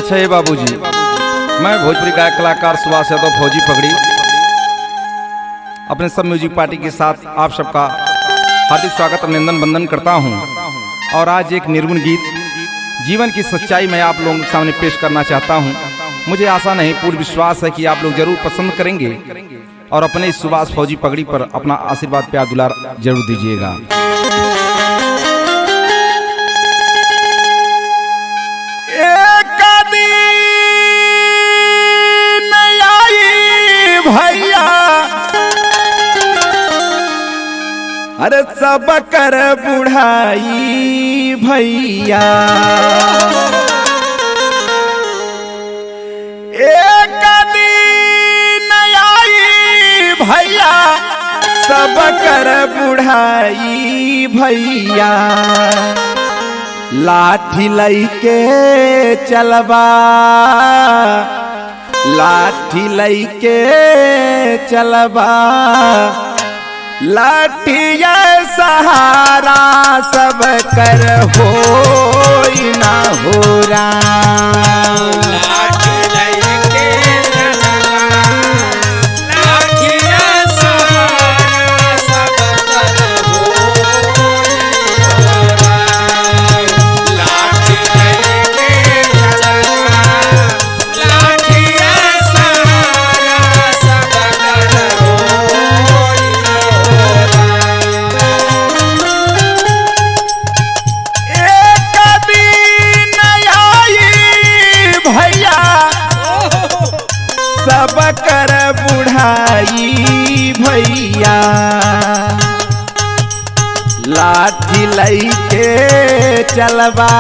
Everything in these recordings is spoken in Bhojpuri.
अच्छा है बाबूजी, मैं भोजपुरी गायक कलाकार सुभाष यादव फौजी पगड़ी अपने सब म्यूजिक पार्टी के साथ आप सबका हार्दिक स्वागत अभिनंदन वंदन करता हूं। और आज एक निर्गुण गीत जीवन की सच्चाई मैं आप लोगों के सामने पेश करना चाहता हूं। मुझे आशा नहीं पूर्ण विश्वास है कि आप लोग जरूर पसंद करेंगे और अपने इस सुभाष फौजी पगड़ी पर अपना आशीर्वाद प्यार दुलार जरूर दीजिएगा। भैया अरे सब कर बुढ़ाई भैया, एक दिन आई भैया सब कर बुढ़ाई भैया, लाठी लइके चलबा लाठी लइके चलबा, लाठिया सहारा सब कर होई ना हो राम। लाठी लइके चलबा, लाठिया सहारा सब कर होई ना हो राम। लाठी लइके चलबा, लाठिया सहारा सब कर होई ना हो राम। एक दिन आई भैया सब कर बुढ़ाई भैया, लाठी लइके चलबा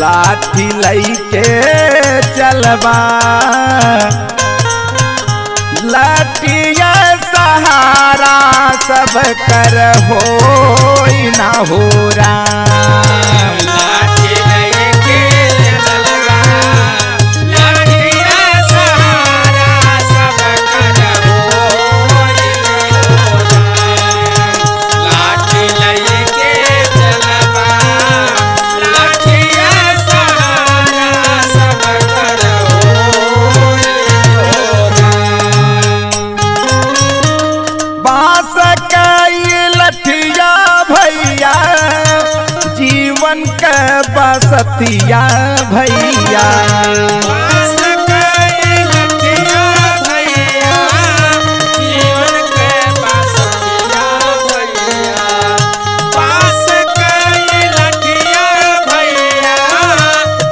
लाठी लइके चलबा, लाठिया सहारा सब कर होई ना हो राम। लाठी लइके चलबा, लाठिया सहारा सब कर होई ना हो राम। लाठी लइके चलबा, लाठिया सहारा सब कर होई ना हो राम। बांस कई लठिया भैया जीवन के बसतिया भैया, बांस कई लठिया भैया जीवन के बसतिया भैया, बांस कई लठिया भैया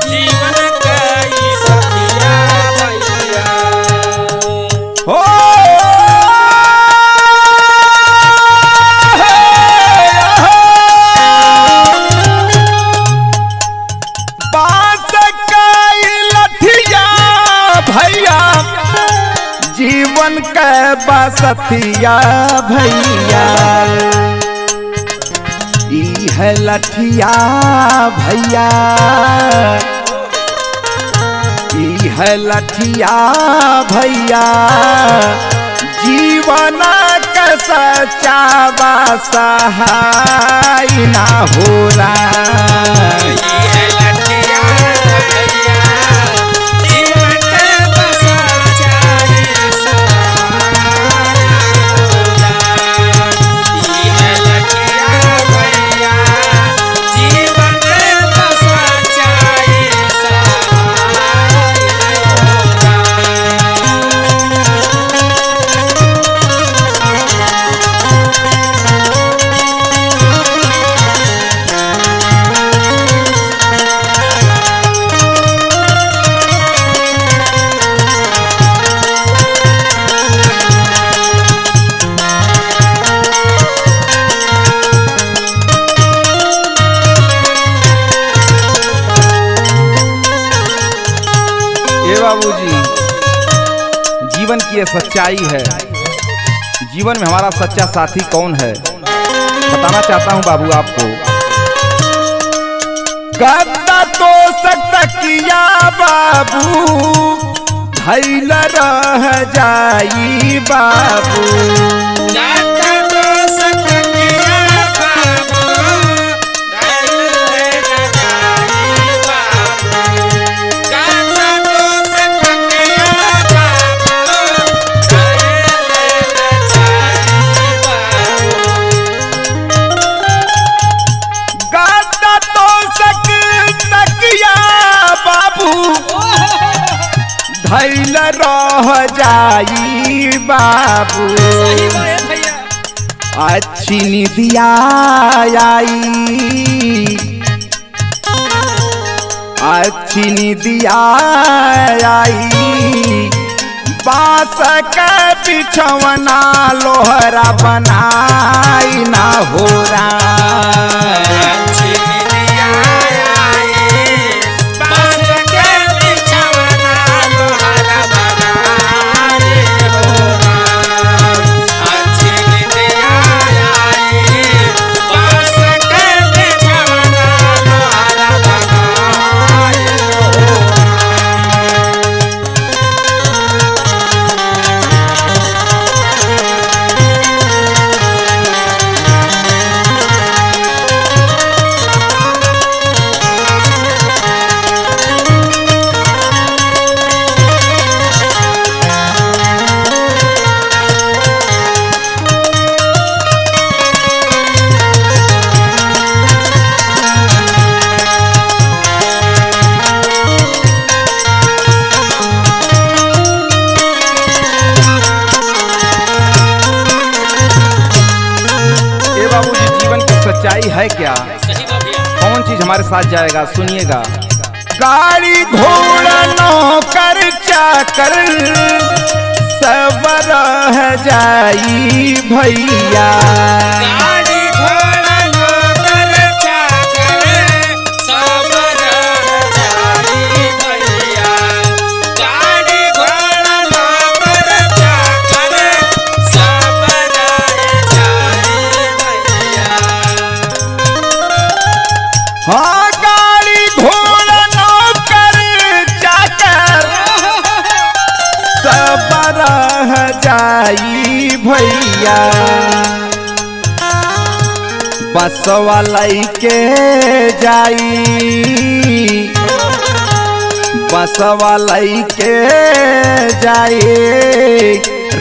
जीवन के सतिया भैया। हो बांस कई लठिया भैया जीवन के बसतिया भैया, ई है लठिया भैया, ई है लठिया भैया जीवन का सच्चा सहाय ना हो राम। ये लठिया भैया जीवन के सच्चाई सहारा हो राम। ये लठिया भैया जीवन के सच्चाई सहारा हो राम। ये बाबूजी, जीवन की ये सच्चाई है। जीवन में हमारा सच्चा साथी कौन है बताना चाहता हूँ बाबू आपको। गद्दा तो सतकिया बाबू धैल रह जाई बाबू, जाता तो सकतिया बाबू, धैल रह जाई रह जाई बाबू। सही बात भैया। अच्छी निदिया आई, अच्छी निदिया आई, बांस के बिछवना लोहरा बनाई ना हो अच्छी निदिया आई, बांस के बिछवना लोहरा बनाई हो राम। अच्छी निदिया आई, बांस के बिछवना लोहरा बनाई हो राम। ए बाबूजी, जीवन की सच्चाई है क्या? सही बात भैया। कौन चीज हमारे साथ जाएगा? सुनिएगा। गाड़ी घोड़ा नौकर चाकर सब रह जाई भैया। गाड़ी घोड़ा नौकर चाकर सब रह जाई भैया। गाड़ी घोड़ा नौकर चाकर सब रह जाई भैया। हाँ, गाड़ी घोड़ा नौकर चाकर सब रह जाई भैया। बस वाला के जाई, बस वाला के जाई,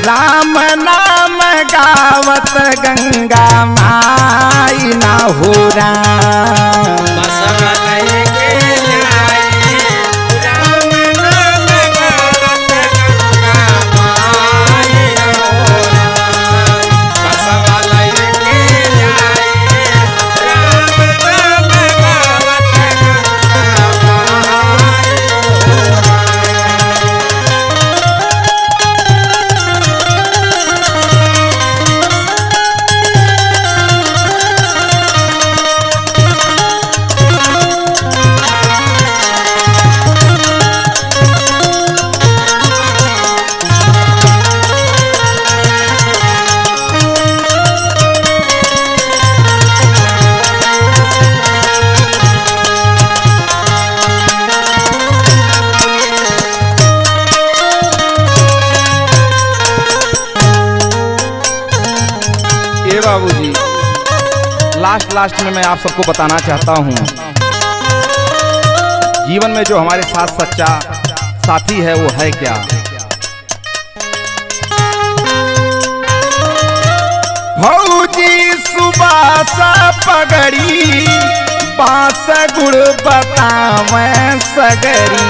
राम नाम गावत गंगा माई ना हो राम। बस वाले के जाई, राम नाम गावत गंगा माई हो राम। बस वाले के जाई, राम नाम गावत गंगा माई हो राम। ए बाबूजी, लास्ट में मैं आप सबको बताना चाहता हूँ, जीवन में जो हमारे साथ सच्चा साथी है वो है क्या? भौजी सुबास पगड़ी, बांस गुड़ बतावे सगरी।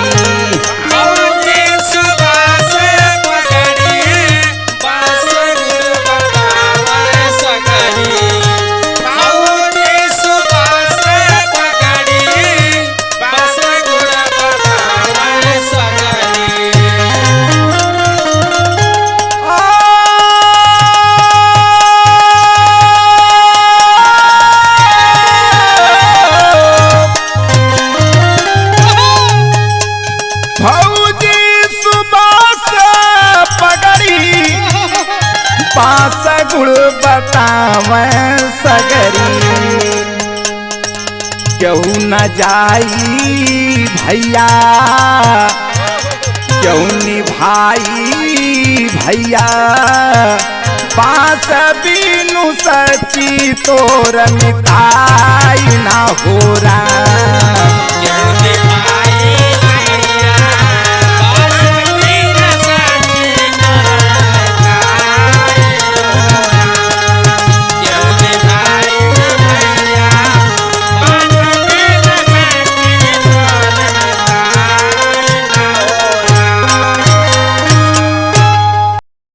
भौजी सुबास पगड़ी, बांस गुड़ बतावे सगरी। भौजी सुबास पगड़ी, बांस गुड़ बतावे सगरी। भौजी सुबास पगड़ी, बांस गुड़ बतावे सगरी। केहू न जाई भैया, केहू निभाई भैया, बांस बीनु सची तोर मिताई ना हो राम। क्यों निभाई